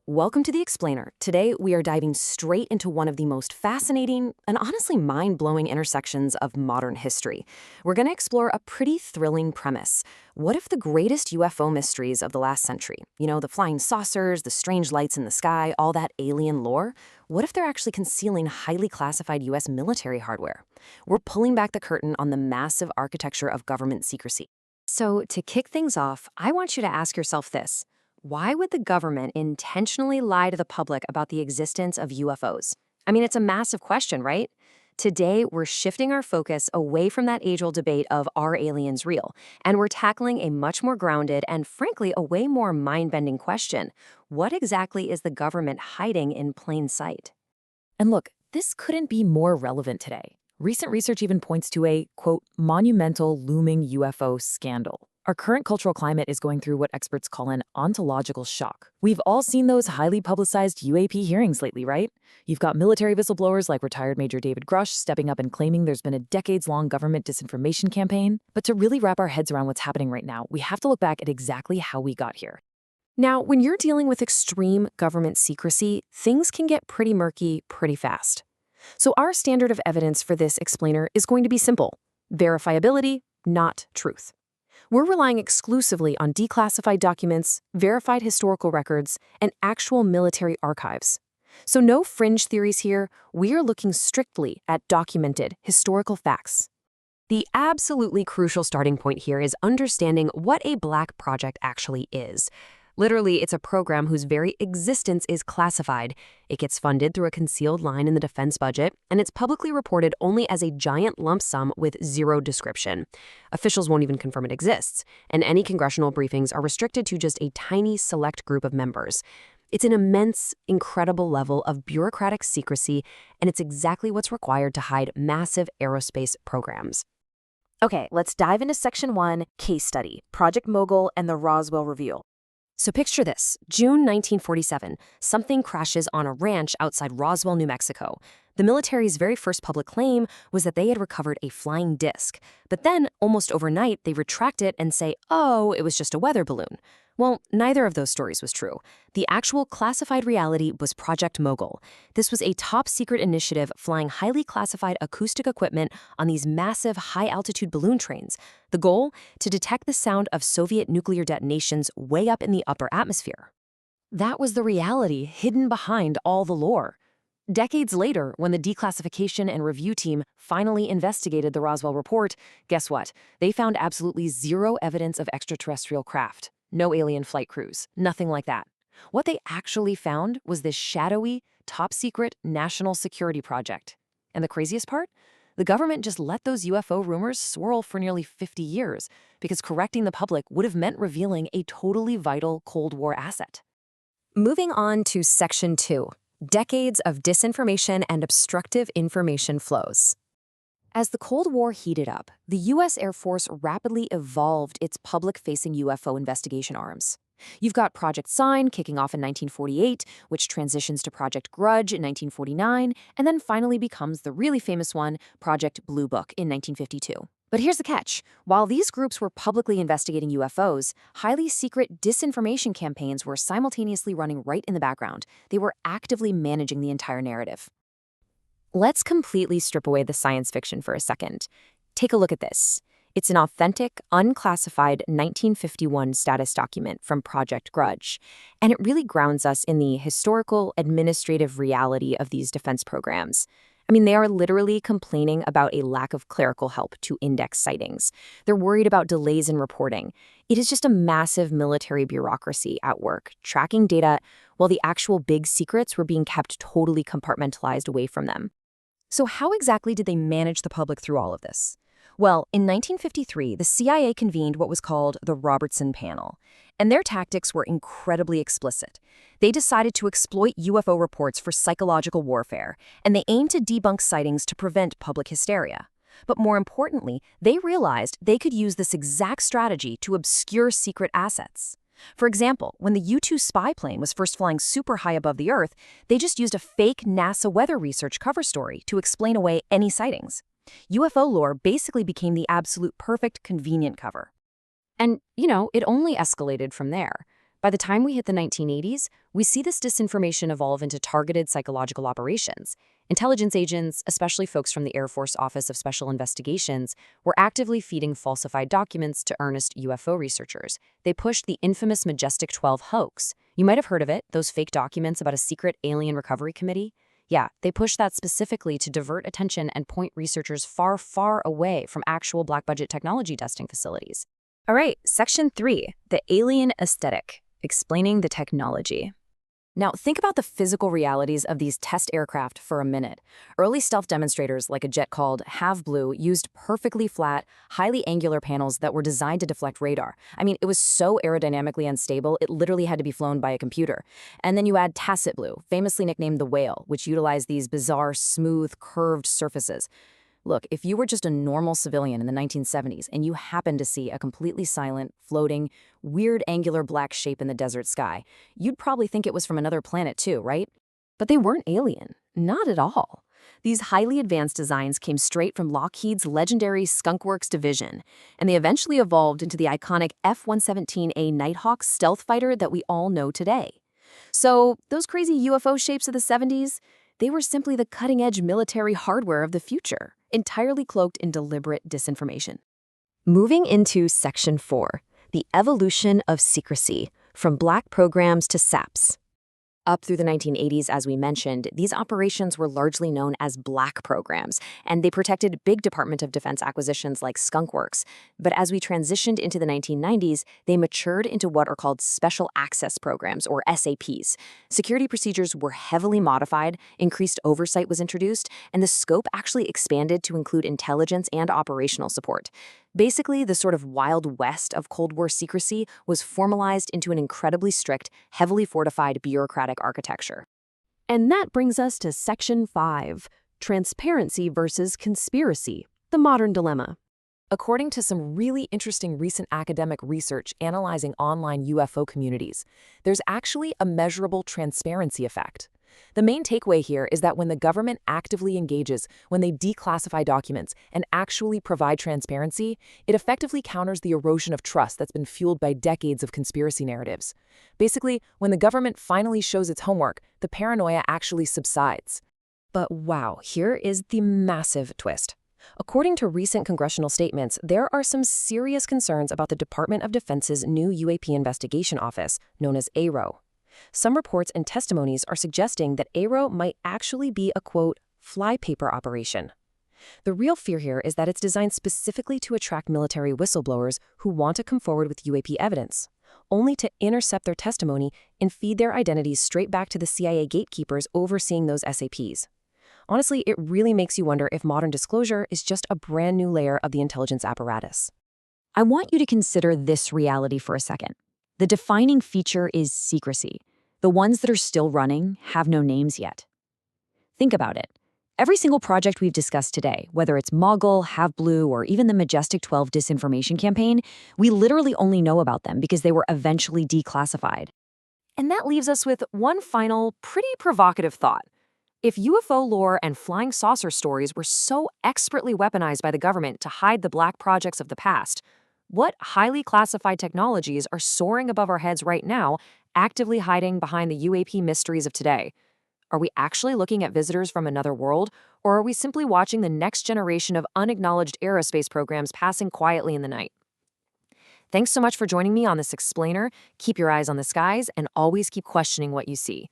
Welcome to The Explainer. Today, we are diving straight into one of the most fascinating and honestly mind-blowing intersections of modern history. We're going to explore a pretty thrilling premise. What if the greatest UFO mysteries of the last century, the flying saucers, the strange lights in the sky, all that alien lore, what if they're actually concealing highly classified U.S. military hardware? We're pulling back the curtain on the massive architecture of government secrecy. So, to kick things off, I want you to ask yourself this. Why would the government intentionally lie to the public about the existence of UFOs? I mean, it's a massive question, right? Today, we're shifting our focus away from that age-old debate of are aliens real? And we're tackling a much more grounded and, frankly, a way more mind-bending question. What exactly is the government hiding in plain sight? And look, this couldn't be more relevant today. Recent research even points to a, quote, monumental looming UFO scandal. Our current cultural climate is going through what experts call an ontological shock. We've all seen those highly publicized UAP hearings lately, right? You've got military whistleblowers like retired Major David Grush stepping up and claiming there's been a decades-long government disinformation campaign. But to really wrap our heads around what's happening right now, we have to look back at exactly how we got here. Now, when you're dealing with extreme government secrecy, things can get pretty murky pretty fast. So our standard of evidence for this explainer is going to be simple: verifiability, not truth. We're relying exclusively on declassified documents, verified historical records, and actual military archives. So no fringe theories here. We're looking strictly at documented historical facts. The absolutely crucial starting point here is understanding what a black project actually is. Literally, it's a program whose very existence is classified. It gets funded through a concealed line in the defense budget, and it's publicly reported only as a giant lump sum with zero description. Officials won't even confirm it exists, and any congressional briefings are restricted to just a tiny select group of members. It's an immense, incredible level of bureaucratic secrecy, and it's exactly what's required to hide massive aerospace programs. Okay, let's dive into Section 1, Case Study, Project Mogul and the Roswell Reveal. So picture this, June 1947, something crashes on a ranch outside Roswell, New Mexico. The military's very first public claim was that they had recovered a flying disc. But then, almost overnight, they retract it and say, oh, it was just a weather balloon. Well, neither of those stories was true. The actual classified reality was Project Mogul. This was a top-secret initiative flying highly classified acoustic equipment on these massive high-altitude balloon trains. The goal? To detect the sound of Soviet nuclear detonations way up in the upper atmosphere. That was the reality hidden behind all the lore. Decades later, when the declassification and review team finally investigated the Roswell report, guess what? They found absolutely zero evidence of extraterrestrial craft. No alien flight crews, nothing like that. What they actually found was this shadowy, top-secret national security project. And the craziest part? The government just let those UFO rumors swirl for nearly 50 years because correcting the public would have meant revealing a totally vital Cold War asset. Moving on to Section 2, Decades of Disinformation and Obstructive Information Flows. As the Cold War heated up, the U.S. Air Force rapidly evolved its public-facing UFO investigation arms. You've got Project Sign kicking off in 1948, which transitions to Project Grudge in 1949, and then finally becomes the really famous one, Project Blue Book, in 1952. But here's the catch. While these groups were publicly investigating UFOs, highly secret disinformation campaigns were simultaneously running right in the background. They were actively managing the entire narrative. Let's completely strip away the science fiction for a second. Take a look at this. It's an authentic, unclassified 1951 status document from Project Grudge, and it really grounds us in the historical, administrative reality of these defense programs. I mean, they are literally complaining about a lack of clerical help to index sightings. They're worried about delays in reporting. It is just a massive military bureaucracy at work, tracking data while the actual big secrets were being kept totally compartmentalized away from them. So how exactly did they manage the public through all of this? Well, in 1953, the CIA convened what was called the Robertson Panel, and their tactics were incredibly explicit. They decided to exploit UFO reports for psychological warfare, and they aimed to debunk sightings to prevent public hysteria. But more importantly, they realized they could use this exact strategy to obscure secret assets. For example, when the U-2 spy plane was first flying super high above the Earth, they just used a fake NASA weather research cover story to explain away any sightings. UFO lore basically became the absolute perfect convenient cover. And, it only escalated from there. By the time we hit the 1980s, we see this disinformation evolve into targeted psychological operations. Intelligence agents, especially folks from the Air Force Office of Special Investigations, were actively feeding falsified documents to earnest UFO researchers. They pushed the infamous Majestic 12 hoax. You might have heard of it, those fake documents about a secret alien recovery committee. Yeah, they pushed that specifically to divert attention and point researchers far, far away from actual black-budget technology testing facilities. All right, Section 3, the alien aesthetic, explaining the technology. Now, think about the physical realities of these test aircraft for a minute. Early stealth demonstrators, like a jet called Have Blue, used perfectly flat, highly angular panels that were designed to deflect radar. I mean, it was so aerodynamically unstable, it literally had to be flown by a computer. And then you add Tacit Blue, famously nicknamed the Whale, which utilized these bizarre, smooth, curved surfaces. Look, if you were just a normal civilian in the 1970s and you happened to see a completely silent, floating, weird angular black shape in the desert sky, you'd probably think it was from another planet too, right? But they weren't alien. Not at all. These highly advanced designs came straight from Lockheed's legendary Skunk Works division, and they eventually evolved into the iconic F-117A Nighthawk stealth fighter that we all know today. So, those crazy UFO shapes of the 70s, they were simply the cutting-edge military hardware of the future, entirely cloaked in deliberate disinformation. Moving into Section 4, the evolution of secrecy, from black programs to SAPs. Up through the 1980s, as we mentioned, these operations were largely known as black programs, and they protected big Department of Defense acquisitions like Skunk Works. But as we transitioned into the 1990s, they matured into what are called Special Access Programs, or SAPs. Security procedures were heavily modified, increased oversight was introduced, and the scope actually expanded to include intelligence and operational support. Basically, the sort of Wild West of Cold War secrecy was formalized into an incredibly strict, heavily fortified bureaucratic architecture. And that brings us to Section 5, Transparency versus Conspiracy, the modern dilemma. According to some really interesting recent academic research analyzing online UFO communities, there's actually a measurable transparency effect. The main takeaway here is that when the government actively engages, when they declassify documents and actually provide transparency, it effectively counters the erosion of trust that's been fueled by decades of conspiracy narratives. Basically, when the government finally shows its homework, the paranoia actually subsides. But wow, here is the massive twist. According to recent congressional statements, there are some serious concerns about the Department of Defense's new UAP investigation office, known as ARO. Some reports and testimonies are suggesting that ARO might actually be a, quote, flypaper operation. The real fear here is that it's designed specifically to attract military whistleblowers who want to come forward with UAP evidence, only to intercept their testimony and feed their identities straight back to the CIA gatekeepers overseeing those SAPs. Honestly, it really makes you wonder if modern disclosure is just a brand new layer of the intelligence apparatus. I want you to consider this reality for a second. The defining feature is secrecy. The ones that are still running have no names yet. Think about it. Every single project we've discussed today, whether it's Mogul, Have Blue, or even the Majestic 12 disinformation campaign, we literally only know about them because they were eventually declassified. And that leaves us with one final, pretty provocative thought. If UFO lore and flying saucer stories were so expertly weaponized by the government to hide the black projects of the past, what highly classified technologies are soaring above our heads right now, actively hiding behind the UAP mysteries of today? Are we actually looking at visitors from another world, or are we simply watching the next generation of unacknowledged aerospace programs passing quietly in the night? Thanks so much for joining me on this explainer. Keep your eyes on the skies and always keep questioning what you see.